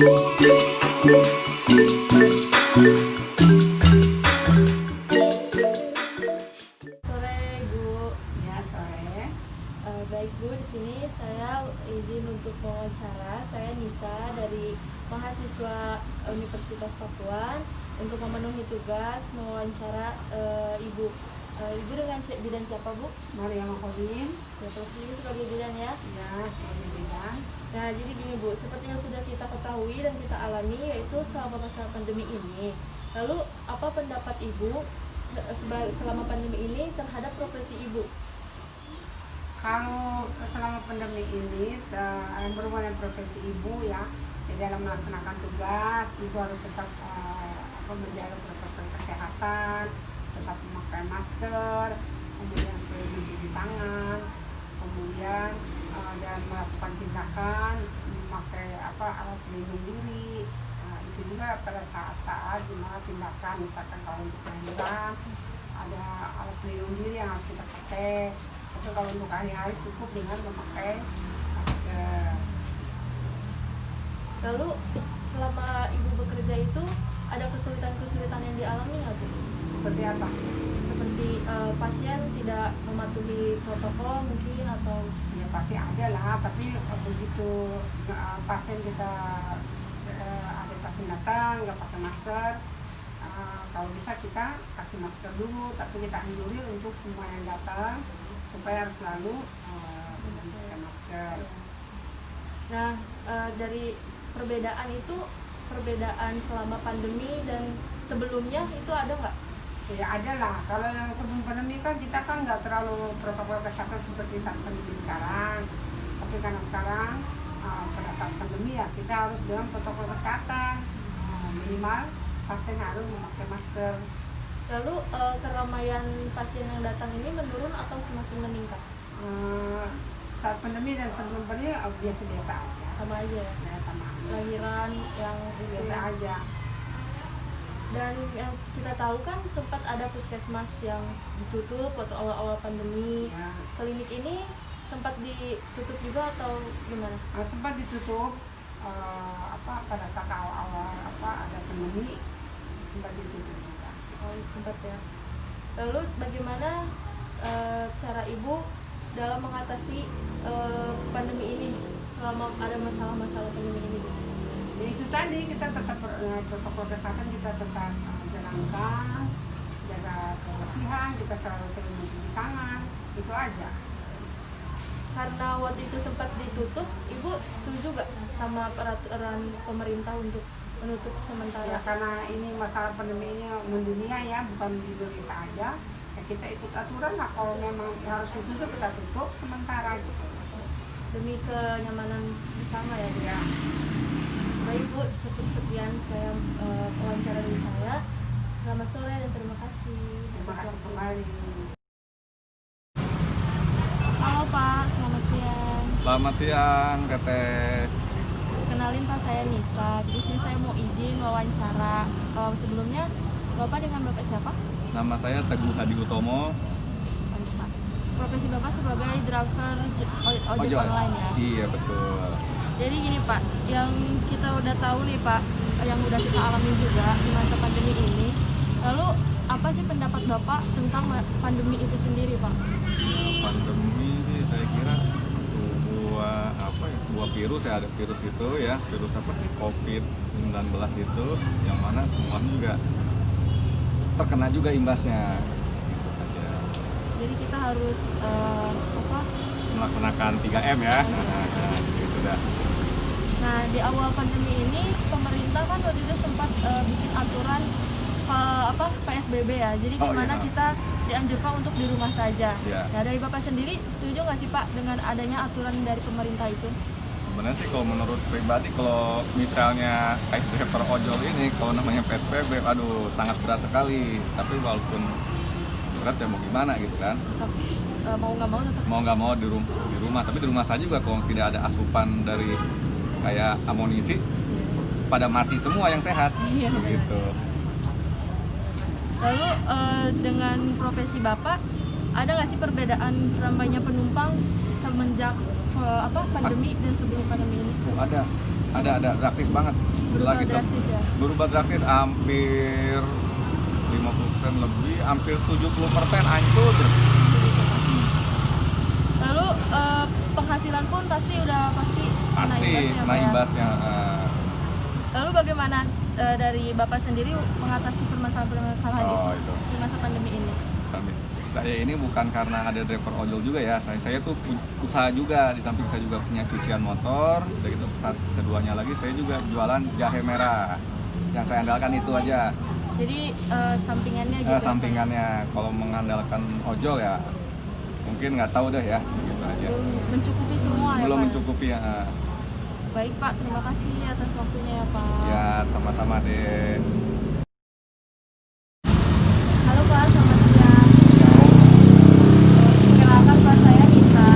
Sore Bu. Ya, sore. Baik Bu, di sini saya izin untuk wawancara. Saya Nisa dari mahasiswa Universitas Pakuan untuk memenuhi tugas mewawancara Ibu. Ibu dengan bidan siapa Bu? Maria Maholin. Ya, posisinya sebagai bidan ya. Ya, sebagai bidan. Nah, jadi gini Bu, seperti yang sudah kita ketahui dan kita alami yaitu selama masa pandemi ini. Lalu apa pendapat Ibu selama pandemi ini terhadap profesi Ibu? Kalau selama pandemi ini yang berhubungan dengan profesi ibu ya, di dalam melaksanakan tugas, ibu harus tetap menjaga protokol kesehatan, tetap memakai masker, kemudian sering mencuci tangan, kemudian dan melakukan tindakan memakai alat pelindung diri. Itu juga pada saat-saat dimana tindakan, misalkan kalau untuk kelahiran ada alat pelindung diri yang harus kita pakai. Tapi kalau untuk hari-hari cukup dengan memakai masker. Lalu selama Ibu bekerja itu ada kesulitan-kesulitan yang dialami nggak Bu? Seperti apa? Seperti pasien tidak mematuhi protokol mungkin atau Ya pasti ada lah, tapi begitu pasien kita ada pasien datang nggak pakai masker, kalau bisa kita kasih masker dulu, tapi kita anjurin untuk semua yang datang supaya harus selalu menggunakan masker. Nah, dari perbedaan itu, perbedaan selama pandemi dan sebelumnya itu ada nggak? Ya ada lah, kalau yang sebelum pandemi kan kita kan nggak terlalu protokol kesehatan seperti saat pandemi sekarang. Tapi karena sekarang pada saat pandemi ya kita harus dengan protokol kesehatan, minimal pasien harus memakai masker. Lalu keramaian pasien yang datang ini menurun atau semakin meningkat? Saat pandemi dan sebelum pandemi biasa-biasa aja. Sama aja ya? Ya, sama aja. Lahiran yang Biasa aja. Dan yang kita tahu kan sempat ada puskesmas yang ditutup waktu awal-awal pandemi. Ya. Klinik ini sempat ditutup juga atau gimana? Sempat ditutup pada saat awal-awal ada pandemi, sempat ditutup juga. Oh, sempat ya. Lalu bagaimana cara Ibu dalam mengatasi pandemi ini selama ada masalah-masalah pandemi ini? Ya itu tadi, kita tetap protokol kesehatan kita tetap jalankan, jaga kebersihan, kita selalu sering mencuci tangan, itu aja. Karena waktu itu sempat ditutup, Ibu setuju gak sama peraturan pemerintah untuk menutup sementara? Ya karena ini masalah pandemi ini mendunia ya, bukan di Indonesia aja. Ya kita ikut aturan lah, kalau memang harus ditutup kita tutup sementara gitu. Demi kenyamanan bersama ya Bu. Ya. Baik Bu, cukup sekian saya wawancara dari saya. Selamat sore dan terima kasih. Terima kasih kembali. Halo Pak, selamat siang. Selamat siang, Teteh. Kenalin Pak, saya Nisa. Di sini saya mau izin wawancara. Sebelumnya Bapak dengan Bapak siapa? Nama saya Teguh Hadi Utomo. Baik, Pak. Profesi Bapak sebagai driver ojek online ya? Iya, betul. Jadi gini Pak, yang kita udah tahu nih Pak, yang udah kita alami juga di masa pandemi ini. Lalu apa sih pendapat Bapak tentang pandemi itu sendiri Pak? Pandemi sih saya kira sebuah virus ya, ada virus itu ya, virus apa sih, COVID-19 itu, yang mana semuanya juga terkena juga imbasnya. Gitu saja. Jadi kita harus Melaksanakan 3M ya. Nah, gitu dah. Nah, di awal pandemi ini pemerintah kan waktu itu sempat bikin aturan PSBB ya. Jadi Oh, dimana iya. kita dianjurkan untuk di rumah saja. Iya. Nah, dari Bapak sendiri setuju nggak sih Pak dengan adanya aturan dari pemerintah itu? Sebenarnya sih kalau menurut pribadi, kalau misalnya kayak driver ojol ini, kalau namanya PSBB, aduh sangat berat sekali. Tapi walaupun berat ya mau gimana gitu kan. Tetap mau Nggak mau di rumah, tapi di rumah saja juga kalau tidak ada asupan dari kayak amunisi, pada mati semua yang sehat. Iya, Begitu. Lalu dengan profesi Bapak ada nggak sih perbedaan ramainya penumpang semenjak pandemi dan sebelum pandemi ini? Ada. Ada drastis banget. Berubah Lagi drastis ya? berubah drastis, hampir 50% lebih, hampir 70% hancur. Lalu penghasilan pun pasti Pasti kena kena imbasnya, Pak, ya? imbasnya. Lalu bagaimana dari Bapak sendiri mengatasi permasalahan Oh, itu itu. di masa pandemi ini? Saya ini bukan karena ada driver ojol juga ya. Saya tuh usaha juga, di samping saya juga punya cucian motor. Udah gitu keduanya lagi saya juga jualan jahe merah. Yang saya andalkan itu aja. Jadi sampingannya gitu ya, Pak? Sampingannya kalau mengandalkan ojol ya mungkin nggak tahu deh ya, gitu aja. Belum mencukupi semua ya, Belum Pak? mencukupi ya. Baik, Pak, terima kasih atas waktunya ya, Pak. Ya, sama-sama deh. Halo, Pak, selamat siang. Perkenalkan, Pak, saya Nisa.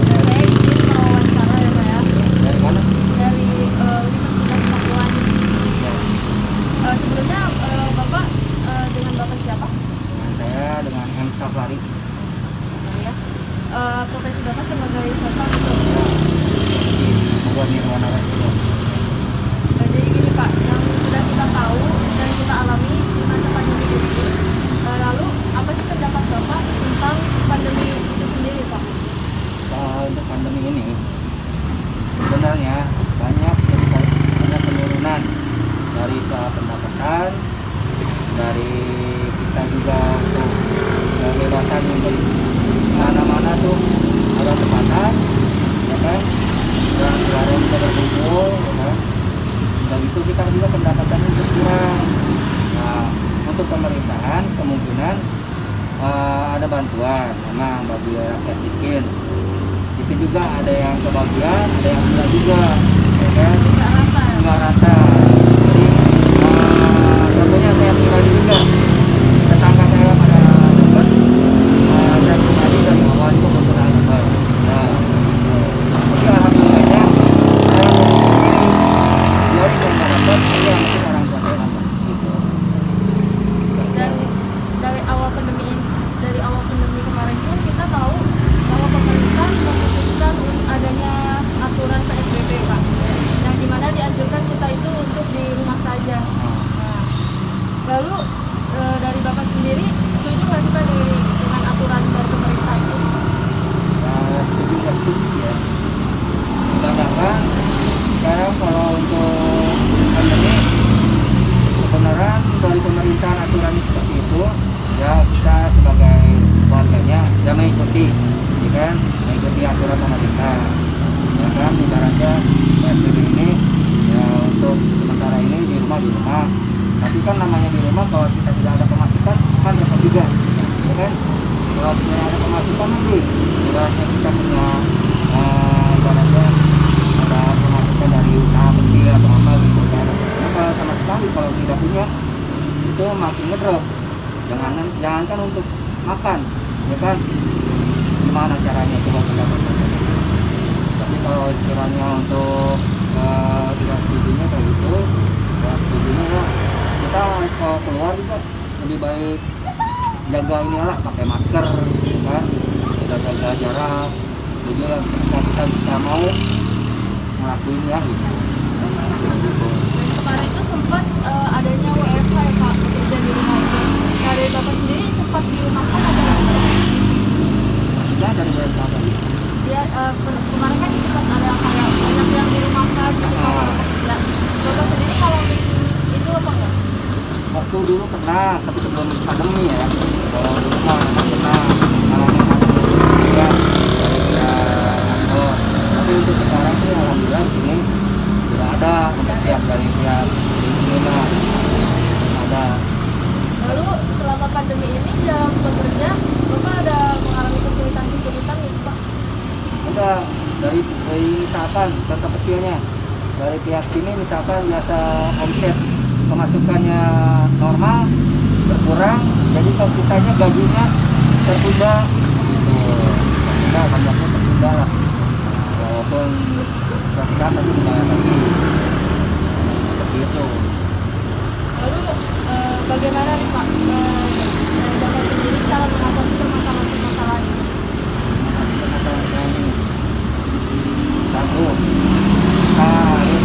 Saya izin wawancara ya, Pak, ya. Dari mana? Dari Universitas Pakuan. Sebelumnya Bapak dengan Bapak siapa? Saya dengan M. Safari. Ya. Profesi Bapak sebagai siapa? Buat Nirwana Resident. Jadi gini, Pak, yang sudah kita tahu dan kita alami di masa pandemi ini, lalu apa sih pendapat Bapak tentang pandemi itu sendiri, Pak? Untuk pandemi ini sebenarnya banyak penurunan dari pendapatan, dari kita juga untuk kebebasan untuk mana-mana tuh ada tekanan, ya kan? Dan sekarang kita berkumpul, ya kan? Dan itu kita juga pendapatannya berkurang. Nah, untuk pemerintahan kemungkinan ada bantuan memang bagi rakyat miskin. Itu juga ada yang kebagian, ada yang tidak juga, ya kan? Nggak rata ya? Nggak rata. Jadi contohnya saya pribadi juga, tetangga saya pada dapat, saya pribadi dari awal itu belum pernah dapat. Nah, gitu. Tapi alhamdulillahnya saya dari yang nggak dapat, tapi yang mungkin orang tua saya dapat. Gitu. Dan dari awal pandemi kemarin pun kita tahu bahwa pemerintah memutuskan adanya aturan PSBB, Pak, yang dimana dianjurkan kita itu untuk di rumah saja. Nah, lalu dari Bapak sendiri setuju nggak sih, Pak, dengan aturan dari pemerintah itu? Setuju nggak setuju ya. Sedangkan sekarang kalau untuk pandemi sebenarnya dari pemerintahan aturan seperti itu ya kita sebagai warganya ya mengikuti, ya kan, mengikuti aturan pemerintah, ya kan. Ibaratnya PSBB ini ya untuk sementara ini di rumah, tapi kan namanya di rumah kalau kita tidak ada pemasukan kan repot juga, ya kan. Kalau tidak ada pemasukan nanti ibaratnya kita punya ibaratnya ada pemasukan dari usaha kecil atau apa gitu kan. Nah, sama sekali kalau tidak punya itu makin ngedrop. Jangankan untuk makan, ya kan. Gimana caranya coba pendapat Bapak? Tapi kalau istilahnya untuk tidak setujunya kayak gitu, ya setujunya ya kita kalau keluar juga lebih baik jaga inilah, pakai masker, ya kan, kita jaga jarak. Jadi lah kita bisa mau ngelakuin ya gitu. Dan kemarin itu sempat adanya WFH ya, Pak, bekerja di rumah itu. Nah, dari Bapak sendiri sempat di rumah kan ada Ya dari WFH tadi. dia kemarin kan sempat ada kayak banyak yang di rumah kan gitu, kalau bekerja. Bapak sendiri kalau itu apa enggak? Waktu dulu pernah, tapi sebelum pandemi ya. Kalau dulu mah memang pernah ngalamin pandemi ya dari pihak kantor. Tapi untuk sekarang sih alhamdulillah di sini tidak ada untuk pihak dari pihak di sini mah ada. Lalu selama pandemi ini dalam bekerja, Bapak ada mengalami kesulitan gitu, Pak? Udah dari misalkan contoh kecilnya dari pihak sini misalkan biasa omset pemasukannya normal berkurang, jadi kalau kitanya gajinya tertunda gitu. Nah, banyaknya tertunda lah. Walaupun kita tapi dibayar lagi seperti itu. Lalu bagaimana nih, Pak, dari Bapak sendiri cara mengatasi permasalahan ini? Masalahnya ini satu, kita harus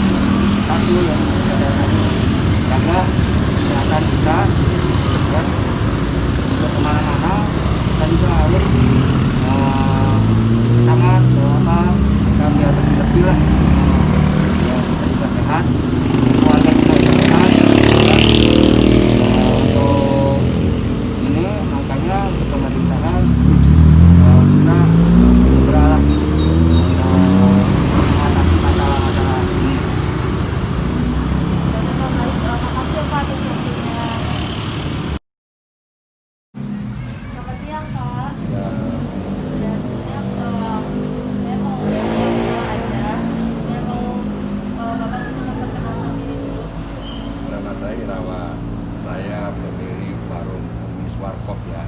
saya Irawan. Saya pemilik warung Umi Warkop ya.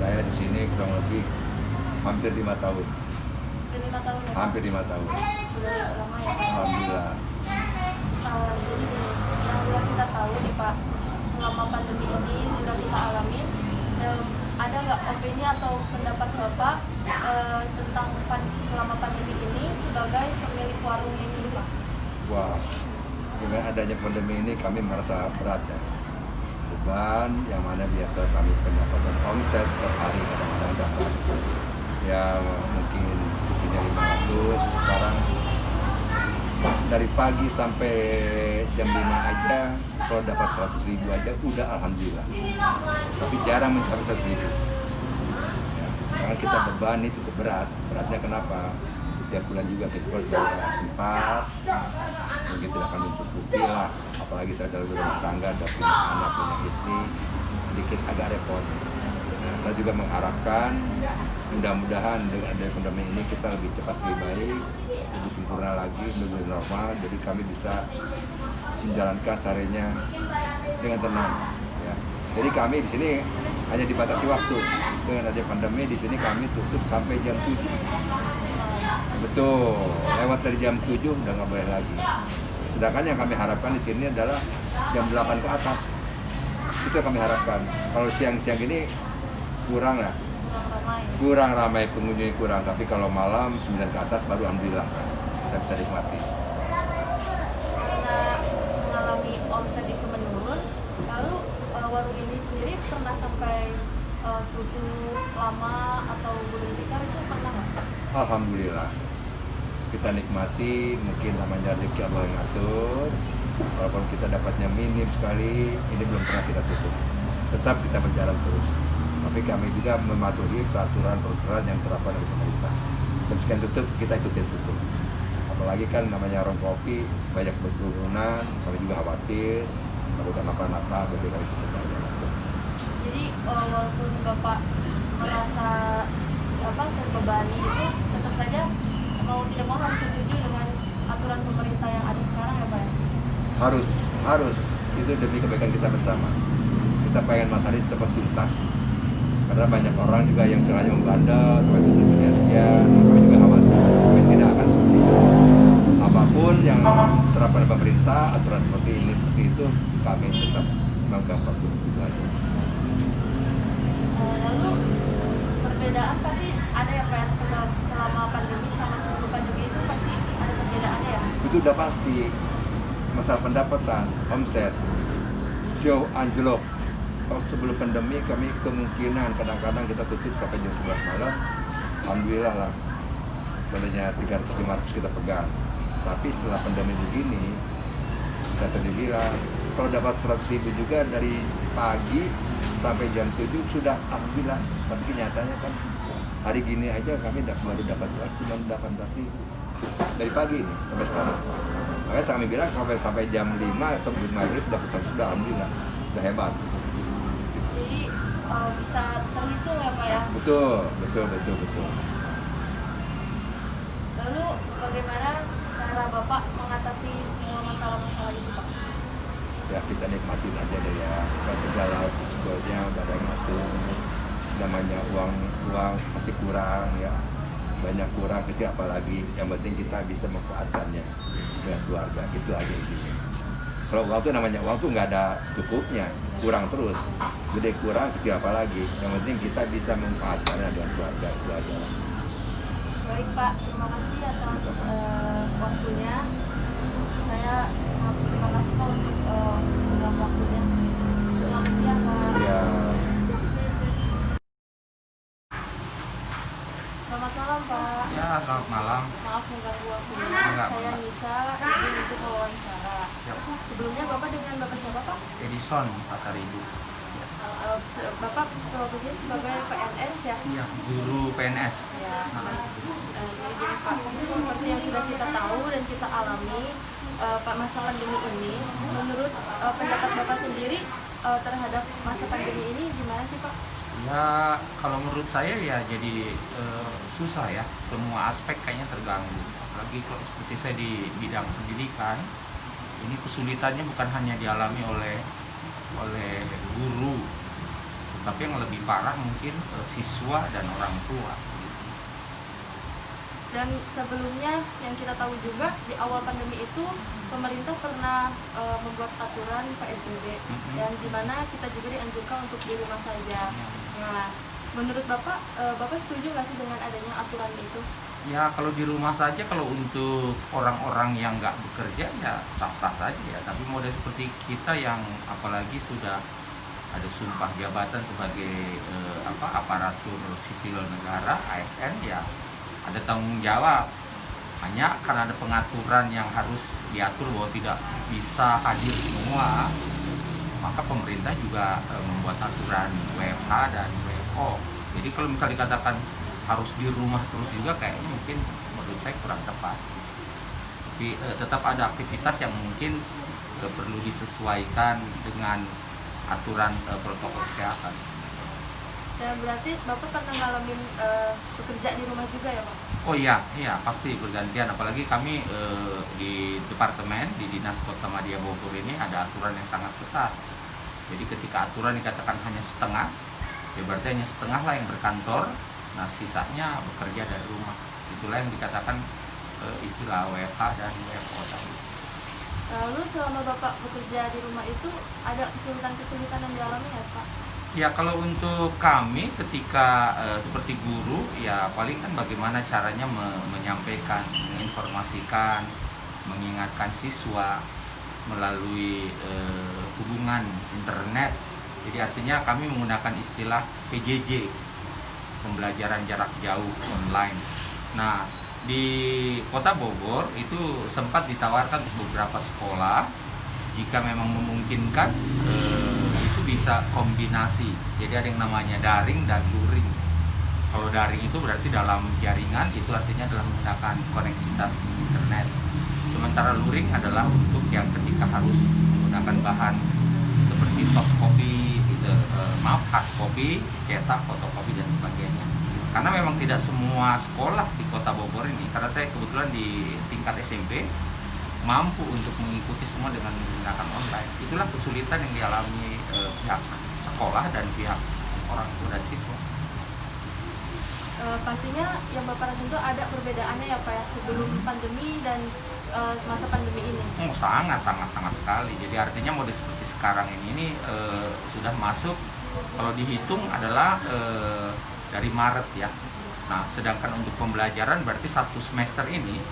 Saya di sini kurang lebih hampir 5 tahun. Hampir 5 tahun ya, Pak? Hampir 5 tahun. Sudah lama ya, Pak? Alhamdulillah. Jadi gini, yang sudah kita tahu nih Pak, selama pandemi ini sudah kita alamin, ada nggak opini atau pendapat Bapak tentang selama pandemi ini sebagai pemilik warung ini Pak? Wah, dengan adanya pandemi ini kami merasa berat ya. Beban yang mana biasa kami pendapatan omset per hari kadang-kadang dapat ya mungkin isinya 500, sekarang dari pagi sampai jam 5 aja kalau dapat 100.000 aja udah alhamdulillah, tapi jarang mencapai 100.000 ya, karena kita beban ini cukup beratnya kenapa? Tiap bulan juga kita harus bayar sempat, mungkin tidak akan mencukupi lah, apalagi saya dalam rumah tangga, ada punya anak, punya istri, sedikit agak repot. Nah, saya juga mengharapkan mudah-mudahan dengan adanya pandemi ini kita lebih cepat lebih baik, lebih sempurna lagi, lebih normal, jadi kami bisa menjalankan seharinya dengan tenang. Ya. Jadi kami di sini hanya dibatasi waktu. Dengan adanya pandemi di sini kami tutup sampai jam 7. Betul, lewat dari jam 7 udah nggak boleh lagi. Sedangkan yang kami harapkan di sini adalah jam 8 ke atas. Itu yang kami harapkan. Kalau siang-siang ini kurang lah. Kurang ramai, pengunjungnya kurang. Tapi kalau malam 9 ke atas baru alhamdulillah kita bisa nikmati. Karena mengalami omset itu menurun, lalu warung ini sendiri pernah sampai tutup lama atau gulung tikar itu pernah nggak? Alhamdulillah. Kita nikmati, mungkin namanya rezeki Allah yang ngatur. Walaupun kita dapatnya minim sekali, ini belum pernah kita tutup. Tetap kita berjalan terus. Tapi kami juga mematuhi peraturan yang terapkan oleh pemerintah. Dan sekian tutup, kita ikutin tutup. Apalagi kan namanya warung kopi, banyak berkerumunan, kami juga khawatir. Kalau kenapa-napa, berbeda itu. Jadi walaupun Bapak merasa terbebani itu, tetap saja mau tidak mau harus setuju dengan aturan pemerintah yang ada sekarang ya Pak? Harus. Itu demi kebaikan kita bersama. Kita pengen masalah ini cepat tuntas. Karena banyak orang juga yang sengaja membandel sampai tutup sekian-sekian. Kami juga khawatir, kami tidak akan seperti itu. Apapun yang terapkan pemerintah, aturan seperti itu, kami tetap memegang patuh. Lalu perbedaan pasti ada ya Pak, selama pandemi sama sebelum pandemi itu pasti ada perbedaannya ya? Itu udah pasti. Masalah pendapatan, omset, jauh anjlok. Kalau sebelum pandemi kami kemungkinan kadang-kadang kita tutup sampai jam 11 malam. Alhamdulillah lah. Sebenarnya 300-500 kita pegang. Tapi setelah pandemi begini, saya tadi bilang, kalau dapat 100.000 juga dari pagi sampai jam 7 sudah alhamdulillah. Tapi kenyataannya kan hari gini aja kami baru dapat cuma 18.000 dari pagi ini sampai sekarang. Makanya kami bilang kalau sampai jam 5 atau maghrib dapat 100 sudah alhamdulillah, sudah hebat. Jadi bisa terhitung ya Pak ya? Betul. Lalu bagaimana cara Bapak mengatasi semua masalah-masalah itu Pak? Ya kita nikmatin aja deh ya, kan segala sesuatunya udah ada yang ngatur. Namanya uang pasti kurang ya, banyak kurang kecil apalagi, yang penting kita bisa memanfaatkannya dengan keluarga, itu aja intinya. Kalau uang tuh namanya uang tuh nggak ada cukupnya, kurang terus, gede kurang kecil apalagi, yang penting kita bisa memanfaatkannya dengan keluarga, itu aja. Baik Pak, terima kasih atas waktunya. Saya terima kasih Pak untuk dalam waktunya. Selamat siang Pak. Ya. Selamat malam Pak. Ya, selamat malam. Maaf mengganggu waktunya. Enggak, Saya Pak. Nisa, izin untuk wawancara. Siap. Sebelumnya Bapak dengan Bapak siapa Pak? Edison Pasaribu. Bapak profesinya sebagai PNS ya? Iya, guru PNS. Ya. Jadi Pak, seperti yang sudah kita tahu dan kita alami, Pak, masalah pandemi ini, menurut pendapat Bapak sendiri terhadap masa pandemi ini gimana sih Pak? Ya, kalau menurut saya ya jadi susah ya. Semua aspek kayaknya terganggu. Apalagi kalau seperti saya di bidang pendidikan, Ini kesulitannya bukan hanya dialami oleh guru, tapi yang lebih parah mungkin siswa dan orang tua. Dan sebelumnya yang kita tahu juga di awal pandemi itu pemerintah pernah membuat aturan PSBB dan di mana kita juga dianjurkan untuk di rumah saja. Nah, menurut Bapak, Bapak setuju nggak sih dengan adanya aturan itu? Ya kalau di rumah saja, kalau untuk orang-orang yang nggak bekerja ya sah-sah saja ya. Tapi model seperti kita yang apalagi sudah ada sumpah jabatan sebagai aparatur sipil negara ASN ya ada tanggung jawab. Hanya karena ada pengaturan yang harus diatur bahwa tidak bisa hadir semua, maka pemerintah juga membuat aturan WFH dan WFO. Jadi kalau misalnya dikatakan harus di rumah terus juga kayaknya mungkin menurut saya kurang tepat. Tapi tetap ada aktivitas yang mungkin perlu disesuaikan dengan aturan protokol kesehatan. Dan berarti Bapak pernah ngalamin bekerja di rumah juga ya Pak? Oh iya pasti bergantian. Apalagi kami di departemen di Dinas Kota Madya Bogor ini ada aturan yang sangat ketat. Jadi ketika aturan dikatakan hanya setengah, ya berarti hanya setengah lah yang berkantor. Nah sisanya bekerja dari rumah. Itulah yang dikatakan istilah WFH dan WFO tadi. Lalu selama Bapak bekerja di rumah itu ada kesulitan-kesulitan yang dialami ya Pak? Ya kalau untuk kami ketika seperti guru ya paling kan bagaimana caranya menyampaikan, menginformasikan, mengingatkan siswa melalui hubungan internet. Jadi artinya kami menggunakan istilah PJJ, pembelajaran jarak jauh online. Nah di Kota Bogor itu sempat ditawarkan untuk beberapa sekolah jika memang memungkinkan itu bisa kombinasi. Jadi ada yang namanya daring dan luring. Kalau daring itu berarti dalam jaringan, itu artinya adalah menggunakan koneksitas internet. Sementara luring adalah untuk yang ketika harus menggunakan bahan seperti soft copy, hard copy, cetak, fotokopi dan sebagainya. Karena memang tidak semua sekolah di Kota Bogor ini, karena saya kebetulan di tingkat SMP mampu untuk mengikuti semua dengan menggunakan online. Itulah kesulitan yang dialami pihak sekolah dan pihak orang tua dan siswa. Pastinya yang Bapak rasain itu ada perbedaannya ya Pak ya sebelum pandemi dan masa pandemi ini. Sangat sekali. Jadi artinya model seperti sekarang ini sudah masuk, kalau dihitung adalah dari Maret ya. Nah sedangkan untuk pembelajaran berarti satu semester ini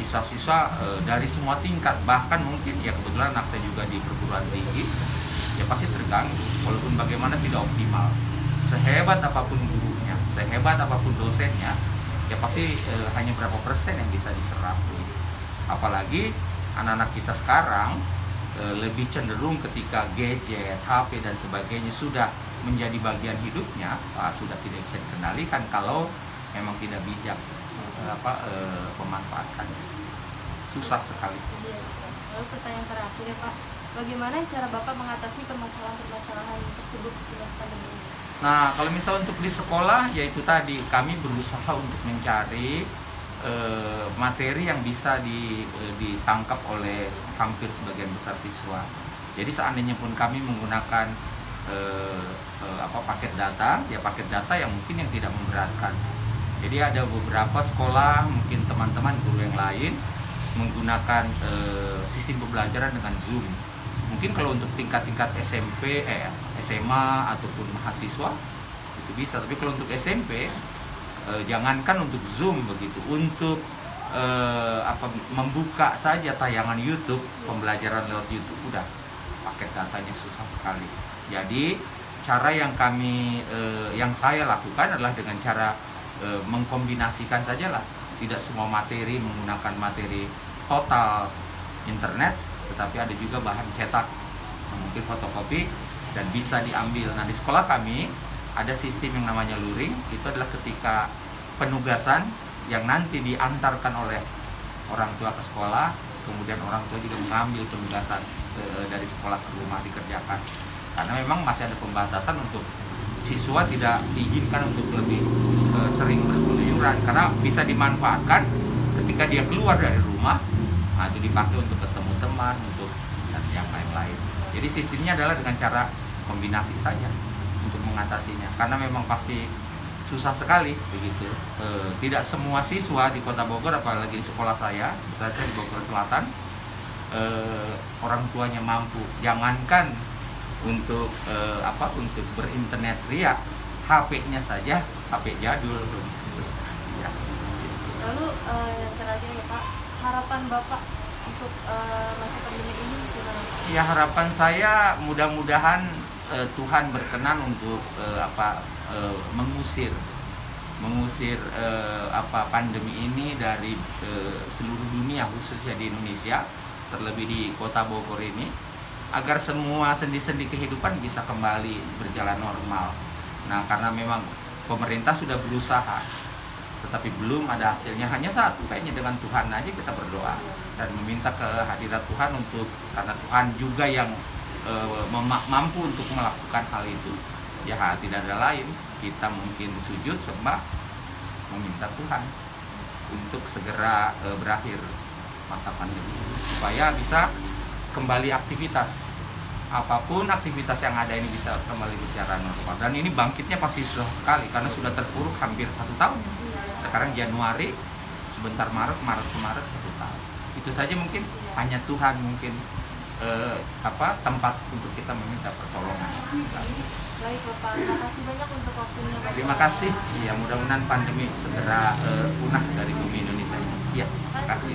siswa-siswa dari semua tingkat, bahkan mungkin ya kebetulan anak saya juga di perguruan tinggi, ya pasti terganggu walaupun bagaimana tidak optimal. Sehebat apapun gurunya, sehebat apapun dosennya, ya pasti hanya berapa persen yang bisa diserap. Apalagi anak-anak kita sekarang lebih cenderung ketika gadget, HP dan sebagainya sudah menjadi bagian hidupnya, sudah tidak bisa dikendalikan kalau memang tidak bijak pemanfaatannya. Susah sekali. Iya. Lalu pertanyaan terakhir ya Pak, bagaimana cara Bapak mengatasi permasalahan-permasalahan tersebut di masa pandemi ini? Nah kalau misal untuk di sekolah, yaitu tadi kami berusaha untuk mencari materi yang bisa ditangkap oleh hampir sebagian besar siswa. Jadi seandainya pun kami menggunakan paket data, ya paket data yang mungkin yang tidak memberatkan. Jadi ada beberapa sekolah, mungkin teman-teman guru yang lain menggunakan sistem pembelajaran dengan Zoom. Mungkin kalau untuk tingkat-tingkat SMP, SMA ataupun mahasiswa itu bisa. Tapi kalau untuk SMP, jangankan untuk Zoom begitu, untuk membuka saja tayangan YouTube, pembelajaran lewat YouTube udah paket datanya susah sekali. Jadi cara yang saya lakukan adalah dengan cara mengkombinasikan sajalah, tidak semua materi menggunakan materi total internet, tetapi ada juga bahan cetak, mungkin fotokopi dan bisa diambil. Nah di sekolah kami ada sistem yang namanya luring, itu adalah ketika penugasan yang nanti diantarkan oleh orang tua ke sekolah, kemudian orang tua juga mengambil penugasan dari sekolah ke rumah dikerjakan. Karena memang masih ada pembatasan untuk siswa tidak diizinkan untuk lebih sering berkeluyuran, karena bisa dimanfaatkan ketika dia keluar dari rumah. Nah itu dipakai untuk ketemu teman, untuk Jadi sistemnya adalah dengan cara kombinasi saja untuk mengatasinya, karena memang pasti susah sekali begitu. Tidak semua siswa di Kota Bogor, apalagi di sekolah saya di Bogor Selatan, orang tuanya mampu. Jangankan untuk untuk berinternet ria, HP-nya saja HP jadul. Ya. Lalu yang terakhir ya Pak, harapan Bapak untuk masa pandemi ini gimana? Ya, harapan saya mudah-mudahan Tuhan berkenan untuk mengusir pandemi ini dari seluruh dunia, khususnya di Indonesia, terlebih di Kota Bogor ini, agar semua sendi-sendi kehidupan bisa kembali berjalan normal. Nah, karena memang pemerintah sudah berusaha, tetapi belum ada hasilnya. Hanya satu, kayaknya dengan Tuhan aja kita berdoa dan meminta kehadirat Tuhan, karena Tuhan juga yang mampu untuk melakukan hal itu. Ya, tidak ada lain, kita mungkin sujud sembah meminta Tuhan untuk segera berakhir masa pandemi, supaya bisa kembali aktivitas, apapun aktivitas yang ada ini bisa kembali berjalan normal. Dan ini bangkitnya pasti susah sekali karena sudah terpuruk hampir 1 tahun. Sekarang Januari, sebentar Maret ke Maret 1 tahun. Itu saja mungkin hanya Tuhan mungkin tempat untuk kita meminta pertolongan. Baik Bapak, terima kasih banyak untuk waktunya Bapak. Terima kasih. Ya, mudah-mudahan pandemi segera punah dari bumi Indonesia ini. Ya, terima kasih.